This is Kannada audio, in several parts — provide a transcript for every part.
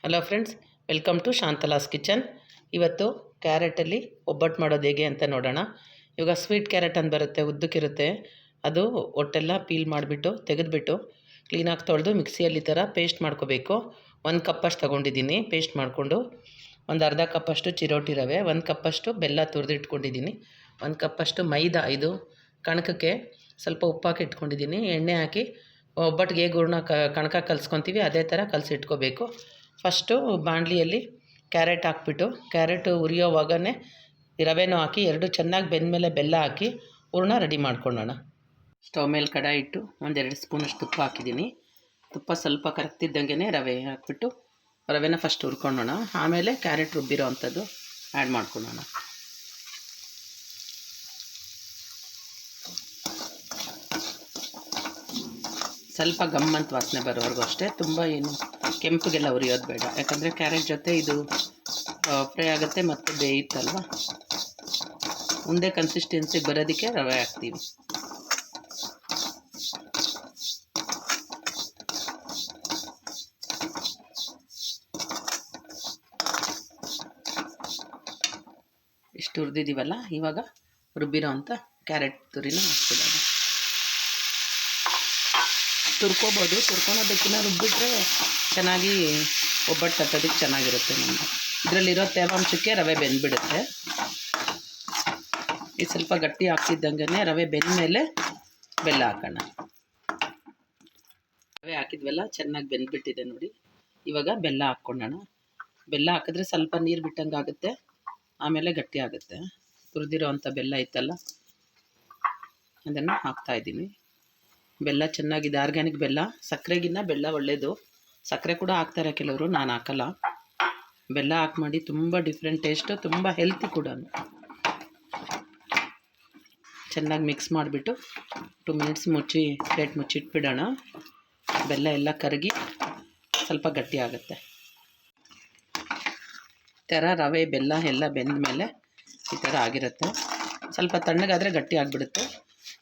Hello friends, welcome to Shantala's kitchen. ಇವತ್ತು ಕ್ಯಾರೆಟಲ್ಲಿ ಒಬ್ಬಟ್ಟು ಮಾಡೋದು ಹೇಗೆ ಅಂತ ನೋಡೋಣ. ಇವಾಗ ಸ್ವೀಟ್ ಕ್ಯಾರೆಟ್ ಅಂತ ಬರುತ್ತೆ, ಉದ್ದಕ್ಕಿರುತ್ತೆ. ಅದು ಒಟ್ಟೆಲ್ಲ ಪೀಲ್ ಮಾಡಿಬಿಟ್ಟು ತೆಗೆದುಬಿಟ್ಟು ಕ್ಲೀನಾಗಿ ತೊಳೆದು ಮಿಕ್ಸಿಯಲ್ಲಿ ಈ ಥರ ಪೇಸ್ಟ್ ಮಾಡ್ಕೋಬೇಕು. 1 ಕಪ್ಪಷ್ಟು ತೊಗೊಂಡಿದ್ದೀನಿ ಪೇಸ್ಟ್ ಮಾಡಿಕೊಂಡು. ಒಂದು ಅರ್ಧ ಕಪ್ಪಷ್ಟು ಚಿರೋಟಿ ರವೆ, 1 ಕಪ್ಪಷ್ಟು ಬೆಲ್ಲ ತುರಿದಿಟ್ಕೊಂಡಿದ್ದೀನಿ, 1 ಕಪ್ಪಷ್ಟು ಮೈದಾ, ಇದು ಕಣಕಕ್ಕೆ ಸ್ವಲ್ಪ ಉಪ್ಪು ಹಾಕಿ ಇಟ್ಕೊಂಡಿದ್ದೀನಿ. ಎಣ್ಣೆ ಹಾಕಿ ಒಬ್ಬಟ್ಟಿಗೆ ಹೇಗೆ ಕಣಕ ಕಲಿಸ್ಕೊತೀವಿ ಅದೇ ಥರ ಕಲಸಿಟ್ಕೋಬೇಕು. ಫಸ್ಟು ಬಾಣಲಿಯಲ್ಲಿ ಕ್ಯಾರೆಟ್ ಹಾಕ್ಬಿಟ್ಟು ಕ್ಯಾರೆಟು ಉರಿಯೋವಾಗನೇ ರವೆನೂ ಹಾಕಿ ಎರಡು ಚೆನ್ನಾಗಿ ಬೆಂದಮೇಲೆ ಬೆಲ್ಲ ಹಾಕಿ ಹೂರಣ ರೆಡಿ ಮಾಡ್ಕೊಳ್ಳೋಣ. ಸ್ಟವ್ ಮೇಲೆ ಕಡಾಯಿ ಇಟ್ಟು 1-2 ಸ್ಪೂನಷ್ಟು ತುಪ್ಪ ಹಾಕಿದ್ದೀನಿ. ತುಪ್ಪ ಸ್ವಲ್ಪ ಕರಗ್ತಿದ್ದಂಗೆ ರವೆ ಹಾಕ್ಬಿಟ್ಟು ರವೆನ ಫಸ್ಟ್ ಹುರ್ಕೊಳ್ಳೋಣ. ಆಮೇಲೆ ಕ್ಯಾರೆಟ್ ರುಬ್ಬಿರೋ ಅಂಥದ್ದು ಆ್ಯಡ್ ಮಾಡ್ಕೊಳ್ಳೋಣ. ಸ್ವಲ್ಪ ಗಮ್ಮಂತ ವಾಸನೆ ಬರೋವರೆಗೂ ಅಷ್ಟೇ, ತುಂಬ ಏನು ಕೆಂಪಗೆಲ್ಲ ಉರಿಯೋದು ಬೇಡ, ಯಾಕಂದರೆ ಕ್ಯಾರೆಟ್ ಜೊತೆ ಇದು ಫ್ರೈ ಆಗುತ್ತೆ ಮತ್ತು ಬೇಯುತ್ತಲ್ವ. ಉಂಡೆ ಕನ್ಸಿಸ್ಟೆನ್ಸಿಗೆ ಬರೋದಕ್ಕೆ ರವೆ ಹಾಕ್ತೀವಿ. ಇಷ್ಟು ಹುರಿದಿದ್ದೀವಲ್ಲ, ಇವಾಗ ರುಬ್ಬಿರೋ ಅಂಥ ಕ್ಯಾರೆಟ್ ತುರಿನ ಹಾಕ್ಬಿಡೋಣ. ತುರ್ಕೋಬೋದು, ತುರ್ಕೊಳೋದಕ್ಕಿಂತ ರುಬ್ಬಿಟ್ರೆ ಚೆನ್ನಾಗಿ ಒಬ್ಬಟ್ಟು ತಟ್ಟೋದಕ್ಕೆ ಚೆನ್ನಾಗಿರುತ್ತೆ. ನಮಗೆ ಇದರಲ್ಲಿರೋ ತೇವಾಂಶಕ್ಕೆ ರವೆ ಬೆಂದ್ಬಿಡುತ್ತೆ. ಇದು ಸ್ವಲ್ಪ ಗಟ್ಟಿ ಆಗ್ತಿದ್ದಂಗೆ ರವೆ ಬೆಂದಮೇಲೆ ಬೆಲ್ಲ ಹಾಕೋಣ. ರವೆ ಹಾಕಿದ್ವೆಲ್ಲ ಚೆನ್ನಾಗಿ ಬೆಂದ್ಬಿಟ್ಟಿದೆ ನೋಡಿ. ಇವಾಗ ಬೆಲ್ಲ ಹಾಕ್ಕೊಳ್ಳೋಣ. ಬೆಲ್ಲ ಹಾಕಿದ್ರೆ ಸ್ವಲ್ಪ ನೀರು ಬಿಟ್ಟಂಗೆ ಆಗುತ್ತೆ, ಆಮೇಲೆ ಗಟ್ಟಿ ಆಗುತ್ತೆ. ತುರಿದಿರೋ ಅಂಥ ಬೆಲ್ಲ ಇತ್ತಲ್ಲ, ಅದನ್ನು ಹಾಕ್ತಾಯಿದ್ದೀನಿ. ಬೆಲ್ಲ ಚೆನ್ನಾಗಿದೆ, ಆರ್ಗ್ಯಾನಿಕ್ ಬೆಲ್ಲ. ಸಕ್ಕರೆಗಿನ್ನ ಬೆಲ್ಲ ಒಳ್ಳೆಯದು. ಸಕ್ಕರೆ ಕೂಡ ಹಾಕ್ತಾರೆ ಕೆಲವರು, ನಾನು ಹಾಕಲ್ಲ. ಬೆಲ್ಲ ಹಾಕಿ ಮಾಡಿ ತುಂಬ ಡಿಫ್ರೆಂಟ್ ಟೇಸ್ಟು, ತುಂಬ ಹೆಲ್ತಿ ಕೂಡ. ಚೆನ್ನಾಗಿ ಮಿಕ್ಸ್ ಮಾಡಿಬಿಟ್ಟು 2 ಮಿನಿಟ್ಸ್ ಪ್ಲೇಟ್ ಮುಚ್ಚಿಟ್ಬಿಡೋಣ. ಬೆಲ್ಲ ಎಲ್ಲ ಕರಗಿ ಸ್ವಲ್ಪ ಗಟ್ಟಿ ಆಗುತ್ತೆ. ಈ ಥರ ರವೆ ಬೆಲ್ಲ ಎಲ್ಲ ಬೆಂದ ಮೇಲೆ ಈ ಥರ ಆಗಿರುತ್ತೆ. ಸ್ವಲ್ಪ ತಣ್ಣಗಾದರೆ ಗಟ್ಟಿ ಆಗಿಬಿಡುತ್ತೆ.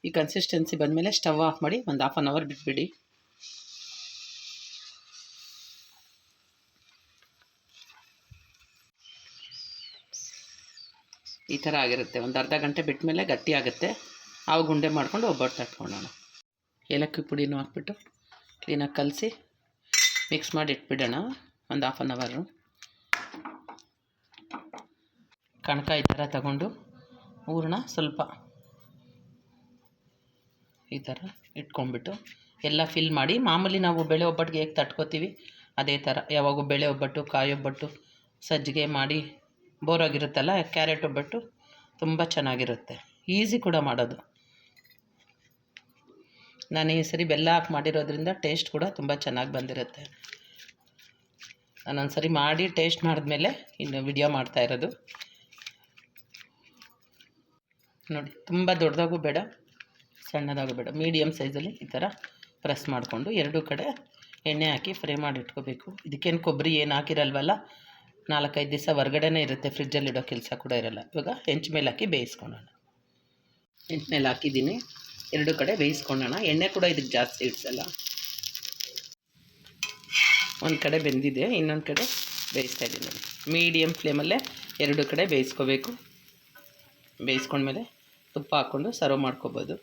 ಈ ಕನ್ಸಿಸ್ಟೆನ್ಸಿ ಬಂದಮೇಲೆ ಸ್ಟವ್ ಆಫ್ ಮಾಡಿ ಒಂದು 1/2 ಅವರ್ ಬಿಟ್ಬಿಡಿ. ಈ ಥರ ಆಗಿರುತ್ತೆ. ಒಂದು ಅರ್ಧ ಗಂಟೆ ಬಿಟ್ಟ ಮೇಲೆ ಗಟ್ಟಿ ಆಗುತ್ತೆ. ಆವಾಗ ಉಂಡೆ ಮಾಡ್ಕೊಂಡು ಒಬ್ಬಟ್ಟು ತಟ್ಕೊಳ್ಳೋಣ. ಏಲಕ್ಕಿ ಪುಡಿನೂ ಹಾಕ್ಬಿಟ್ಟು ಕ್ಲೀನಾಗಿ ಕಲಸಿ ಮಿಕ್ಸ್ ಮಾಡಿ ಇಟ್ಬಿಡೋಣ ಒಂದು 1/2 ಅವರು. ಕಣಕ ಈ ಥರ ತಗೊಂಡು ಹೂರಣ ಸ್ವಲ್ಪ ಈ ಥರ ಇಟ್ಕೊಂಡ್ಬಿಟ್ಟು ಎಲ್ಲ ಫಿಲ್ ಮಾಡಿ, ಮಾಮೂಲಿ ನಾವು ಬೇಳೆ ಒಬ್ಬಟ್ಟಿಗೆ ಹೇಗೆ ತಟ್ಕೋತೀವಿ ಅದೇ ಥರ. ಯಾವಾಗೂ ಬೇಳೆ ಒಬ್ಬಟ್ಟು, ಕಾಯಿ ಒಬ್ಬಟ್ಟು, ಸಜ್ಜಿಗೆ ಮಾಡಿ ಬೋರಾಗಿರುತ್ತಲ್ಲ, ಕ್ಯಾರೆಟ್ ಒಬ್ಬಟ್ಟು ತುಂಬ ಚೆನ್ನಾಗಿರುತ್ತೆ. ಈಸಿ ಕೂಡ ಮಾಡೋದು. ನಾನು ಈ ಸರಿ ಬೆಲ್ಲ ಹಾಕಿ ಮಾಡಿರೋದ್ರಿಂದ ಟೇಸ್ಟ್ ಕೂಡ ತುಂಬ ಚೆನ್ನಾಗಿ ಬಂದಿರುತ್ತೆ. ನಾನೊಂದು ಸರಿ ಮಾಡಿ ಟೇಸ್ಟ್ ಮಾಡಿದ್ಮೇಲೆ ಇನ್ನು ವಿಡಿಯೋ ಮಾಡ್ತಾಯಿರೋದು ನೋಡಿ. ತುಂಬ ದೊಡ್ಡದಾಗೂ ಬೇಡ, ಸಣ್ಣದಾಗೂ ಬೇಡ, ಮೀಡಿಯಮ್ ಸೈಜಲ್ಲಿ ಈ ಥರ ಪ್ರೆಸ್ ಮಾಡಿಕೊಂಡು 2 ಕಡೆ ಎಣ್ಣೆ ಹಾಕಿ ಫ್ರೈ ಮಾಡಿ ಇಟ್ಕೋಬೇಕು. ಇದಕ್ಕೇನು ಕೊಬ್ಬರಿ ಏನು ಹಾಕಿರಲ್ವಲ್ಲ, 4-5 ದಿವಸ ಹೊರಗಡೆನೇ ಇರುತ್ತೆ, ಫ್ರಿಜ್ಜಲ್ಲಿ ಇಡೋ ಕೆಲಸ ಕೂಡ ಇರಲ್ಲ. ಇವಾಗ ಹೆಂಚು ಮೇಲೆ ಹಾಕಿ ಬೇಯಿಸ್ಕೊಳ್ಳೋಣ. ಹೆಂಚು ಮೇಲೆ ಹಾಕಿದ್ದೀನಿ, 2 ಕಡೆ ಬೇಯಿಸ್ಕೊಳ್ಳೋಣ. ಎಣ್ಣೆ ಕೂಡ ಇದಕ್ಕೆ ಜಾಸ್ತಿ ಇಡ್ಸಲ್ಲ. ಒಂದು ಕಡೆ ಬೆಂದಿದೆ, ಇನ್ನೊಂದು ಕಡೆ ಬೇಯಿಸ್ತಾಯಿದ್ದೀನಿ ನೋಡಿ. ಮೀಡಿಯಮ್ ಫ್ಲೇಮಲ್ಲೇ 2 ಕಡೆ ಬೇಯಿಸ್ಕೋಬೇಕು. ಬೇಯಿಸ್ಕೊಂಡ್ಮೇಲೆ ತುಪ್ಪ ಹಾಕ್ಕೊಂಡು ಸರ್ವ್ ಮಾಡ್ಕೋಬೋದು.